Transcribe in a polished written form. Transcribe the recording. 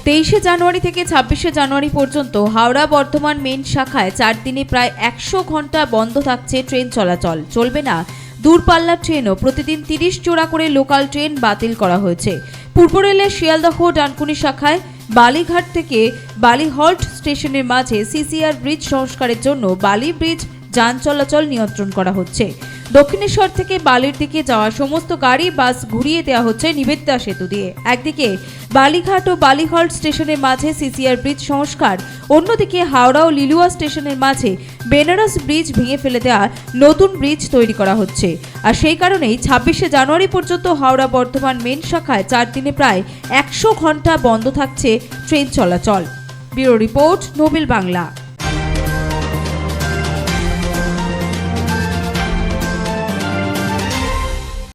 23শে জানুয়ারি থেকে 26শে জানুয়ারি পর্যন্ত হাওড়া বর্ধমান মেন শাখায় 4 দিনে প্রায় 100 ঘন্টা বন্ধ থাকছে ট্রেন চলাচল। চলবে না দূরপাল্লার ট্রেনও। প্রতিদিন 30 জোড়া করে লোকাল ট্রেন বাতিল করা হয়েছে। পূর্ব রেলের শিয়ালদহ ডানকুনি শাখায় বালিঘাট থেকে বালিহল্ট স্টেশনের মাঝে সিসিআর ব্রিজ সংস্কারের জন্য বালি ব্রিজ যান চলাচল নিয়ন্ত্রণ করা হচ্ছে। দক্ষিণেশ্বর থেকে বালির দিকে যাওয়া সমস্ত গাড়ি বাস ঘুরিয়ে দেওয়া হচ্ছে নিবেদিতা সেতু দিয়ে। একদিকে বালিঘাট ও বালিহল্ট স্টেশনের মাঝে সিসিআর ব্রিজ সংস্কার, অন্যদিকে হাওড়া ও লিলুয়া স্টেশনের মাঝে বেনারস ব্রিজ ভেঙে ফেলে দেওয়া নতুন ব্রিজ তৈরি করা হচ্ছে। আর সেই কারণেই 26শে জানুয়ারি পর্যন্ত হাওড়া বর্ধমান মেন শাখায় 4 দিনে প্রায় 100 ঘন্টা বন্ধ থাকছে ট্রেন চলাচল। Bureau report, Nobel Bangla.